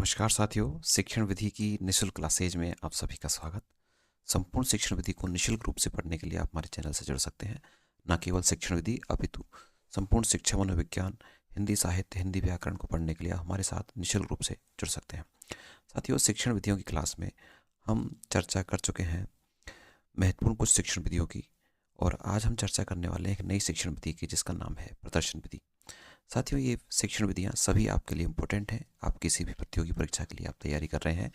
नमस्कार साथियों, शिक्षण विधि की निःशुल्क क्लासेज में आप सभी का स्वागत। संपूर्ण शिक्षण विधि को निःशुल्क रूप से पढ़ने के लिए आप हमारे चैनल से जुड़ सकते हैं। न केवल शिक्षण विधि अपितु संपूर्ण शिक्षा मनोविज्ञान, हिंदी साहित्य, हिंदी व्याकरण को पढ़ने के लिए हमारे साथ निःशुल्क रूप से जुड़ सकते हैं। साथियों, शिक्षण विधियों की क्लास में हम चर्चा कर चुके हैं महत्वपूर्ण कुछ शिक्षण विधियों की, और आज हम चर्चा करने वाले हैं एक नई शिक्षण विधि की जिसका नाम है प्रदर्शन विधि। साथियों, ये शिक्षण विधियाँ सभी आपके लिए इम्पोर्टेंट हैं। आप किसी भी प्रतियोगी परीक्षा के लिए आप तैयारी कर रहे हैं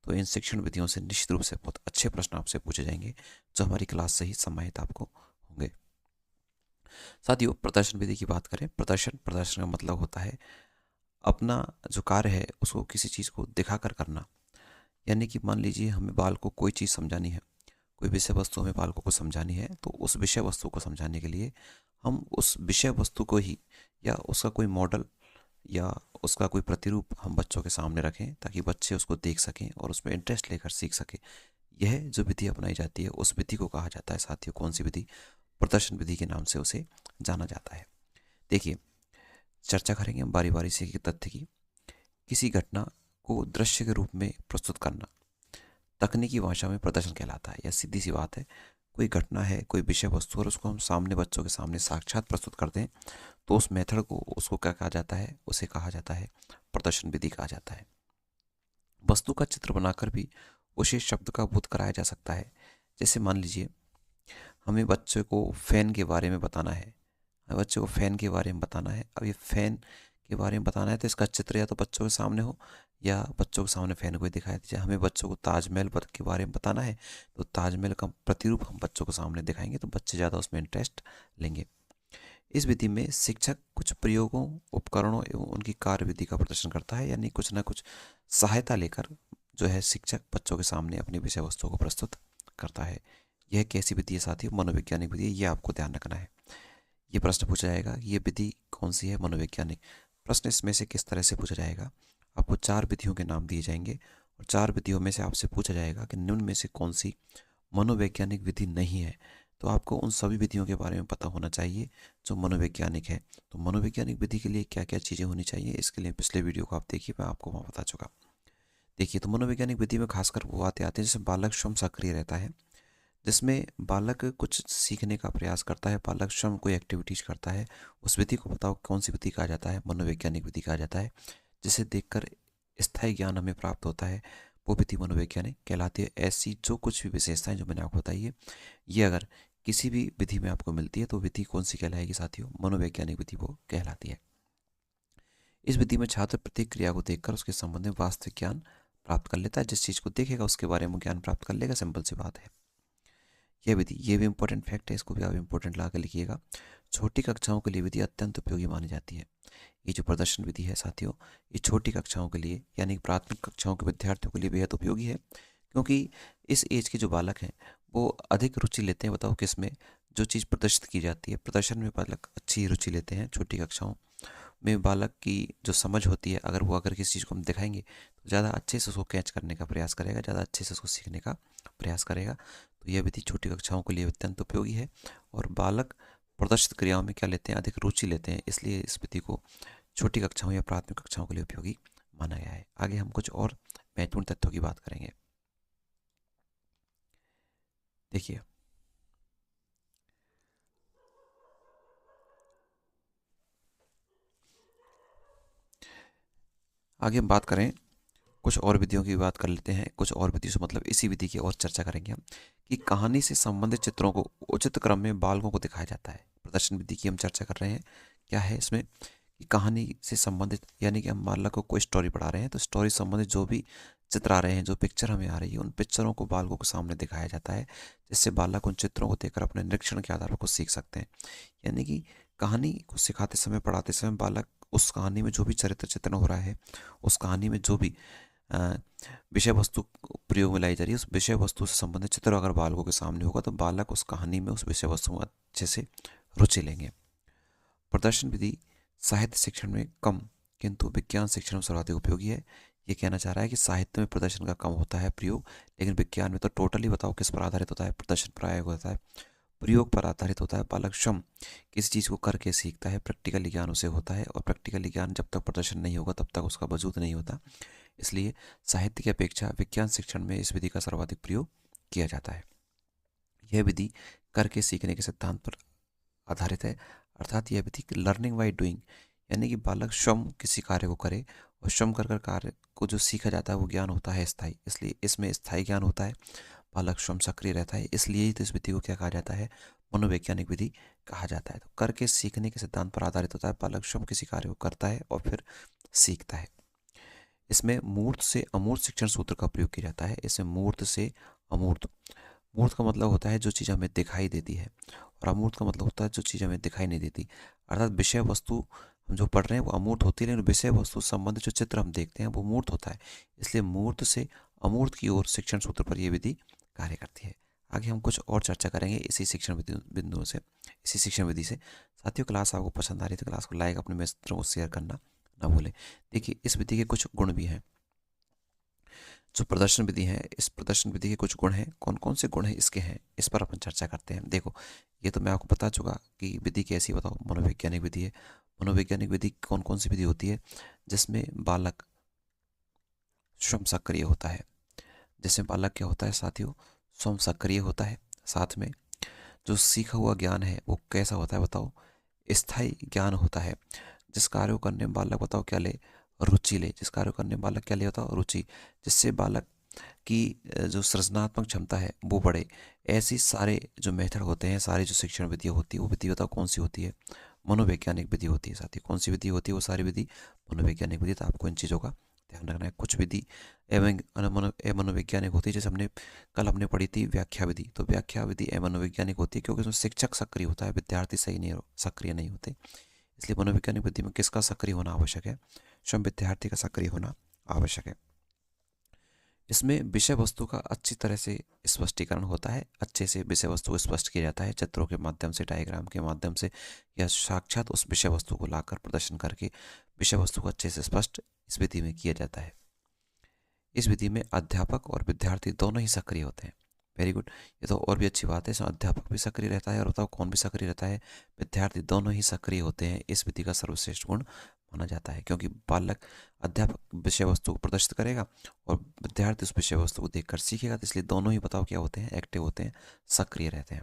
तो इन शिक्षण विधियों से निश्चित रूप से बहुत अच्छे प्रश्न आपसे पूछे जाएंगे जो हमारी क्लास से ही सम्मानित आपको होंगे। साथियों, प्रदर्शन विधि की बात करें, प्रदर्शन का मतलब होता है अपना जो कार्य है उसको किसी चीज़ को दिखाकर करना। यानी कि मान लीजिए हमें बालक को कोई चीज़ समझानी है, कोई विषय वस्तु हमें बालकों को समझानी है, तो उस विषय वस्तु को समझाने के लिए हम उस विषय वस्तु को ही या उसका कोई मॉडल या उसका कोई प्रतिरूप हम बच्चों के सामने रखें ताकि बच्चे उसको देख सकें और उसमें इंटरेस्ट लेकर सीख सकें। यह जो विधि अपनाई जाती है उस विधि को कहा जाता है साथियों, कौन सी विधि? प्रदर्शन विधि के नाम से उसे जाना जाता है। देखिए, चर्चा करेंगे हम बारी बारी से एक तथ्य की। किसी घटना को दृश्य के रूप में प्रस्तुत करना तकनीकी भाषा में प्रदर्शन कहलाता है। यह सीधी सी बात है। कोई घटना है, कोई विषय वस्तु, और उसको हम सामने बच्चों के सामने साक्षात प्रस्तुत करते हैं तो उस मेथड को उसको क्या कहा जाता है? उसे कहा जाता है प्रदर्शन विधि कहा जाता है। वस्तु का चित्र बनाकर भी उसे शब्द का बोध कराया जा सकता है। जैसे मान लीजिए हमें बच्चे को फैन के बारे में बताना है, बच्चे को फैन के बारे में बताना है। अब ये फैन के बारे में बताना है तो इसका चित्र या तो बच्चों के सामने हो या बच्चों के सामने फैन को ही दिखाई दीजिए। हमें बच्चों को ताजमहल के बारे में बताना है तो ताजमहल का प्रतिरूप हम बच्चों को सामने दिखाएंगे तो बच्चे ज़्यादा उसमें इंटरेस्ट लेंगे। इस विधि में शिक्षक कुछ प्रयोगों, उपकरणों एवं उनकी कार्यविधि का प्रदर्शन करता है, यानी कुछ ना कुछ सहायता लेकर जो है शिक्षक बच्चों के सामने अपनी विषय वस्तुओं को प्रस्तुत करता है। यह कैसी विधि है साथियों? मनोवैज्ञानिक विधि है। ये आपको ध्यान रखना है। ये प्रश्न पूछा जाएगा, ये विधि कौन सी है? मनोवैज्ञानिक। प्रश्न इसमें से किस तरह से पूछा जाएगा? आपको 4 विधियों के नाम दिए जाएंगे और 4 विधियों में से आपसे पूछा जाएगा कि निम्न में से कौन सी मनोवैज्ञानिक विधि नहीं है। तो आपको उन सभी विधियों के बारे में पता होना चाहिए जो मनोवैज्ञानिक है। तो मनोवैज्ञानिक विधि के लिए क्या क्या चीज़ें होनी चाहिए, इसके लिए पिछले वीडियो को आप देखिए, मैं आपको वहाँ बता चुका। देखिए, तो मनोवैज्ञानिक विधि में खासकर वो बातें आती हैं जिसमें बालक स्वयं सक्रिय रहता है, जिसमें बालक कुछ सीखने का प्रयास करता है, बालक स्वयं कोई एक्टिविटीज करता है। उस विधि को बताओ कौन सी विधि कहा जाता है? मनोवैज्ञानिक विधि कहा जाता है। जिसे देखकर स्थायी ज्ञान हमें प्राप्त होता है वो विधि मनोवैज्ञानिक कहलाती है। ऐसी जो कुछ भी विशेषताएं जो मैंने आपको बताई है, ये अगर किसी भी विधि में आपको मिलती है तो विधि कौन सी कहलाएगी साथियों? मनोवैज्ञानिक विधि वो कहलाती है। इस विधि में छात्र प्रतिक्रिया को देखकर उसके संबंध में वास्तविक ज्ञान प्राप्त कर लेता है। जिस चीज़ को देखेगा उसके बारे में ज्ञान प्राप्त कर लेगा, सिंपल सी बात है। यह विधि, ये भी इंपॉर्टेंट फैक्ट है, इसको भी आप इंपॉर्टेंट ला कर लिखिएगा। छोटी कक्षाओं के लिए विधि अत्यंत उपयोगी मानी जाती है। ये जो प्रदर्शन विधि है साथियों, ये छोटी कक्षाओं के लिए यानी प्राथमिक कक्षाओं के विद्यार्थियों के लिए बेहद उपयोगी है, क्योंकि इस एज के जो बालक हैं वो अधिक रुचि लेते हैं। बताओ किस में? जो चीज़ प्रदर्शित की जाती है, प्रदर्शन में बालक अच्छी रुचि लेते हैं। छोटी कक्षाओं में बालक की जो समझ होती है, अगर किसी चीज़ को हम दिखाएंगे तो ज़्यादा अच्छे से उसको कैच करने का प्रयास करेगा, ज़्यादा अच्छे से उसको सीखने का प्रयास करेगा। तो यह विधि छोटी कक्षाओं के लिए अत्यंत उपयोगी है और बालक प्रदर्शित क्रियाओं में क्या लेते हैं? अधिक रुचि लेते हैं, इसलिए इस विधि को छोटी कक्षाओं या प्राथमिक कक्षाओं के लिए उपयोगी माना गया है। आगे हम कुछ और महत्वपूर्ण तथ्यों की बात करेंगे। देखिए, आगे हम बात करें, कुछ और विधियों की बात कर लेते हैं। कुछ और विधि से मतलब इसी विधि की और चर्चा करेंगे हम कि कहानी से संबंधित चित्रों को उचित क्रम में बालकों को दिखाया जाता है। प्रदर्शन विधि की हम चर्चा कर रहे हैं। क्या है इसमें कि कहानी से संबंधित, यानी कि हम बालक को कोई स्टोरी पढ़ा रहे हैं तो स्टोरी से संबंधित जो भी चित्र आ रहे हैं, जो पिक्चर हमें आ रही है, उन पिक्चरों को बालकों के सामने दिखाया जाता है, जिससे बालक उन चित्रों को देखकर अपने निरीक्षण के आधार पर कुछ सीख सकते हैं। यानी कि कहानी को सिखाते समय, पढ़ाते समय बालक उस कहानी में जो भी चरित्र चित्रण हो रहा है, उस कहानी में जो भी विषय वस्तु प्रयोग में लाई जा रही है, उस विषय वस्तु से संबंधित चित्र अगर बालकों के सामने होगा तो बालक उस कहानी में, उस विषय वस्तु में अच्छे से रुचि लेंगे। प्रदर्शन विधि साहित्य शिक्षण में कम किंतु विज्ञान शिक्षण में सर्वाधिक उपयोगी है। ये कहना चाह रहा है कि साहित्य में प्रदर्शन का कम होता है प्रयोग, लेकिन विज्ञान में तो टोटली बताओ किस पर आधारित होता है? प्रदर्शन प्रायोग होता है, प्रयोग पर आधारित होता है। बालक स्वयं किसी चीज़ को करके सीखता है, प्रैक्टिकली ज्ञान उसे होता है और प्रैक्टिकली ज्ञान जब तक प्रदर्शन नहीं होगा तब तक उसका वजूद नहीं होता। इसलिए साहित्य की अपेक्षा विज्ञान शिक्षण में इस विधि का सर्वाधिक प्रयोग किया जाता है। यह विधि करके सीखने के सिद्धांत पर आधारित है, अर्थात यह विधि लर्निंग बाय डूइंग, यानी कि बालक स्वयं किसी कार्य को करे और स्वयं कर कर कार्य को जो सीखा जाता है वो ज्ञान होता है स्थायी, इसलिए इसमें स्थायी ज्ञान होता है, बालक स्वयं सक्रिय रहता है, इसलिए ही तो इस विधि को क्या कहा जाता है, मनोवैज्ञानिक विधि कहा जाता है। तो करके सीखने के सिद्धांत पर आधारित होता है, बालक स्वयं किसी कार्य को करता है और फिर सीखता है। इसमें मूर्त से अमूर्त शिक्षण सूत्र का प्रयोग किया जाता है। इसमें मूर्त से अमूर्त, मूर्त का मतलब होता है जो चीज़ हमें दिखाई देती है और अमूर्त का मतलब होता है जो चीज़ हमें दिखाई नहीं देती, अर्थात विषय वस्तु हम जो पढ़ रहे हैं वो अमूर्त होती है, लेकिन विषय वस्तु संबंधित जो चित्र हम देखते हैं वो मूर्त होता है। इसलिए मूर्त से अमूर्त की ओर शिक्षण सूत्र पर यह विधि कार्य करती है। आगे हम कुछ और चर्चा करेंगे इसी शिक्षण बिंदुओं से, इसी शिक्षण विधि से। साथियों, क्लास आपको पसंद आ रही तो क्लास को लाइक, अपने मित्रों को शेयर करना ना भूलें। देखिए, इस विधि के कुछ गुण भी हैं। जो प्रदर्शन विधि है, इस प्रदर्शन विधि के कुछ गुण हैं। कौन कौन से गुण हैं इसके हैं, इस पर अपन चर्चा करते हैं। देखो, ये तो मैं आपको बता चुका कि विधि कैसी, बताओ, मनोवैज्ञानिक विधि है। मनोवैज्ञानिक विधि कौन कौन सी विधि होती है, जिसमें बालक स्वयं सक्रिय होता है। जिसमें बालक क्या होता है साथियों, स्वयं सक्रिय होता है। साथ में जो सीखा हुआ ज्ञान है वो कैसा होता है, बताओ, स्थायी ज्ञान होता है। जिस कार्य को करने में बालक, बताओ, क्या ले, रुचि ले। जिस कार्य को करने में बालक क्या ले, बताओ, रुचि, जिससे बालक की जो सृजनात्मक क्षमता है वो बढ़े। ऐसी सारे जो मेथड होते हैं, सारी जो शिक्षण विधियाँ होती है, वो विधि बताओ कौन सी होती है, मनोवैज्ञानिक विधि होती है। साथ ही कौन सी विधि होती है, वो सारी विधि मनोवैज्ञानिक विधि। तो आपको इन चीज़ों का ध्यान रखना है। कुछ विधि मनोवैज्ञानिक होती है, जैसे हमने पढ़ी थी व्याख्या विधि। तो व्याख्या विधि मनोवैज्ञानिक होती है क्योंकि उसमें शिक्षक सक्रिय होता है, विद्यार्थी सही नहीं सक्रिय नहीं होते। इसलिए मनोवैज्ञानिक विधि में किसका सक्रिय होना आवश्यक है, स्वयं विद्यार्थी का सक्रिय होना आवश्यक है। इसमें विषय वस्तु का अच्छी तरह से स्पष्टीकरण होता है, अच्छे से विषय वस्तु को स्पष्ट किया जाता है, चित्रों के माध्यम से, डायग्राम के माध्यम से, या साक्षात उस विषय वस्तु को लाकर प्रदर्शन करके विषय वस्तु को अच्छे से स्पष्ट इस विधि में किया जाता है। इस विधि में अध्यापक और विद्यार्थी दोनों ही सक्रिय होते हैं। वेरी गुड, ये तो और भी अच्छी बात है। इसमें अध्यापक भी सक्रिय रहता है और बताओ कौन भी सक्रिय रहता है, विद्यार्थी, दोनों ही सक्रिय होते हैं। इस विधि का सर्वश्रेष्ठ गुण माना जाता है, क्योंकि अध्यापक विषय वस्तु को प्रदर्शित करेगा और विद्यार्थी उस विषय वस्तु को देखकर सीखेगा, तो इसलिए दोनों ही, बताओ, क्या होते हैं, एक्टिव होते हैं, सक्रिय रहते हैं।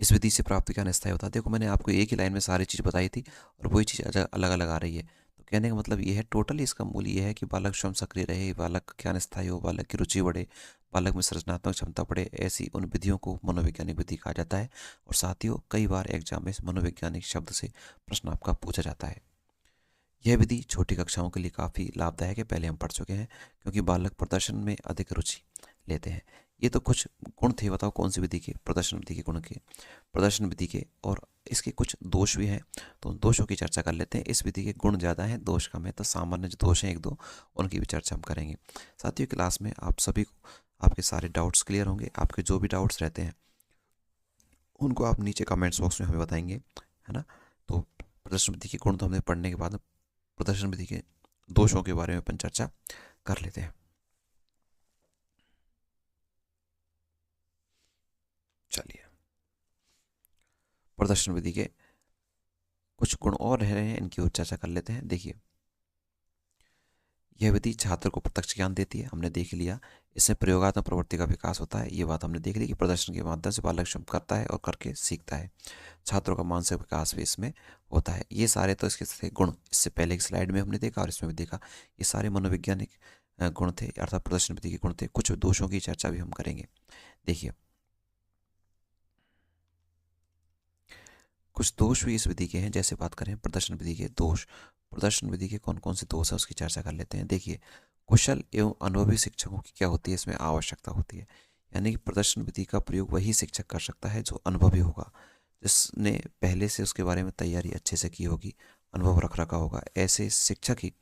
इस विधि से प्राप्त ज्ञान स्थायी होता है। देखो, मैंने आपको एक ही लाइन में सारी चीज़ बताई थी और वही चीज़ अलग अलग आ रही है। तो कहने का मतलब ये है, टोटली इसका मूल ये है कि बालक स्वयं सक्रिय रहे, बालक का ज्ञान स्थायी हो, बालक की रुचि बढ़े, बालक में सृजनात्मक क्षमता बढ़े। ऐसी उन विधियों को मनोवैज्ञानिक विधि कहा जाता है। और साथियों, कई बार एग्जाम में इस मनोवैज्ञानिक शब्द से प्रश्न आपका पूछा जाता है। यह विधि छोटी कक्षाओं के लिए काफ़ी लाभदायक है, पहले हम पढ़ चुके हैं, क्योंकि बालक प्रदर्शन में अधिक रुचि लेते हैं। ये तो कुछ गुण थे, बताओ कौन सी विधि के, प्रदर्शन विधि के गुण के, प्रदर्शन विधि के। और इसके कुछ दोष भी हैं, तो उन दोषों की चर्चा कर लेते हैं। इस विधि के गुण ज़्यादा हैं, दोष कम है, तो सामान्य जो दोष हैं एक दो, उनकी भी चर्चा हम करेंगे। साथियों, क्लास में आप सभी को आपके सारे डाउट्स क्लियर होंगे। आपके जो भी डाउट्स रहते हैं उनको आप नीचे कमेंट्स बॉक्स में हमें बताएंगे, है ना। तो प्रदर्शन विधि के गुण तो हमने पढ़ने के बाद प्रदर्शन विधि के दोषों के बारे में अपन चर्चा कर लेते हैं। चलिए, प्रदर्शन विधि के कुछ गुण और रह रहे हैं, इनकी ओर चर्चा कर लेते हैं। देखिए, यह विधि छात्र को प्रत्यक्ष ज्ञान देती है, हमने देख लिया। इससे प्रयोगात्मक प्रवृत्ति का विकास होता है, ये बात हमने देख ली कि प्रदर्शन के माध्यम से बालक स्वयं करता है और करके सीखता है। छात्रों का मानसिक विकास भी इसमें होता है। ये सारे तो इसके थे गुण, इससे पहले की स्लाइड में हमने देखा और इसमें भी देखा। ये सारे मनोवैज्ञानिक गुण थे, अर्थात प्रदर्शन विधि के गुण थे। कुछ दोषों की चर्चा भी हम करेंगे। देखिए, कुछ दोष भी इस विधि के हैं। जैसे बात करें प्रदर्शन विधि के दोष, प्रदर्शन विधि के कौन कौन से दोष है उसकी चर्चा कर लेते हैं। देखिए, कुशल एवं अनुभवी शिक्षकों की क्या होती है, इसमें आवश्यकता होती है। यानी कि प्रदर्शन विधि का प्रयोग वही शिक्षक कर सकता है जो अनुभवी होगा, जिसने पहले से उसके बारे में तैयारी अच्छे से की होगी, अनुभव रख रखा होगा। ऐसे शिक्षक ही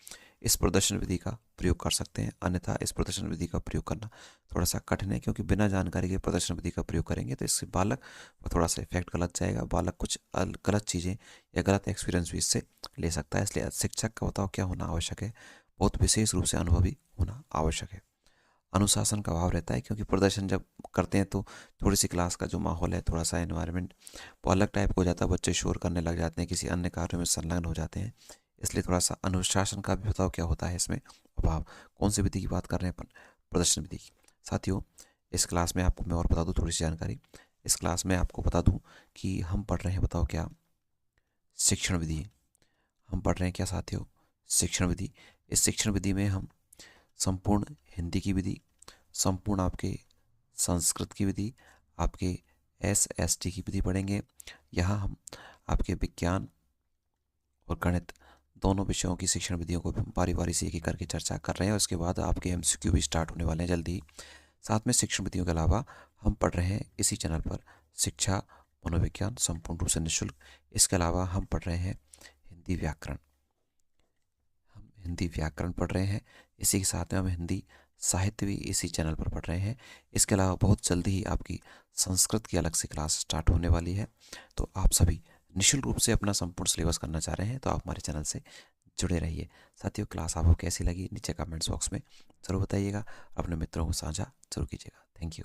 इस प्रदर्शन विधि का प्रयोग कर सकते हैं, अन्यथा इस प्रदर्शन विधि का प्रयोग करना थोड़ा सा कठिन है, क्योंकि बिना जानकारी के प्रदर्शन विधि का प्रयोग करेंगे तो इससे बालक को थोड़ा सा इफेक्ट गलत जाएगा, बालक कुछ गलत चीज़ें या गलत एक्सपीरियंस भी इससे ले सकता है। इसलिए शिक्षक का, बताओ, क्या होना आवश्यक है, बहुत विशेष रूप से अनुभवी होना आवश्यक है। अनुशासन का अभाव रहता है, क्योंकि प्रदर्शन जब करते हैं तो थोड़ी सी क्लास का जो माहौल है, थोड़ा सा एनवायरनमेंट वो अलग टाइप का हो जाता है, बच्चे शोर करने लग जाते हैं, किसी अन्य कार्यों में संलग्न हो जाते हैं। इसलिए थोड़ा सा अनुशासन का भी, बताओ, क्या होता है इसमें अब आप कौन सी विधि की बात कर रहे हैं अपन? प्रदर्शन विधि की। साथियों, इस क्लास में आपको मैं और बता दूं थोड़ी सी जानकारी। इस क्लास में आपको बता दूं कि हम पढ़ रहे हैं, बताओ क्या? शिक्षण विधि। हम पढ़ रहे हैं क्या साथियों? शिक्षण विधि। इस शिक्षण विधि में हम संपूर्ण हिंदी की विधि, संपूर्ण आपके संस्कृत की विधि, आपके SST की विधि पढ़ेंगे। यहाँ हम आपके विज्ञान और गणित दोनों विषयों की शिक्षण विधियों को बारी बारी से एक एक करके चर्चा कर रहे हैं और उसके बाद आपके MCQ भी स्टार्ट होने वाले हैं जल्दी ही। साथ में शिक्षण विधियों के अलावा हम पढ़ रहे हैं इसी चैनल पर शिक्षा मनोविज्ञान संपूर्ण रूप से निःशुल्क। इसके अलावा हम पढ़ रहे हैं हिंदी व्याकरण। हम हिंदी व्याकरण पढ़ रहे हैं, इसी के साथ में हम हिंदी साहित्य भी इसी चैनल पर पढ़ रहे हैं। इसके अलावा बहुत जल्दी ही आपकी संस्कृत की अलग से क्लास स्टार्ट होने वाली है। तो आप सभी निःशुल्क रूप से अपना संपूर्ण सिलेबस करना चाह रहे हैं तो आप हमारे चैनल से जुड़े रहिए। साथियों, क्लास आपको कैसी लगी नीचे कमेंट्स बॉक्स में ज़रूर बताइएगा, अपने मित्रों को साझा जरूर कीजिएगा। Thank you.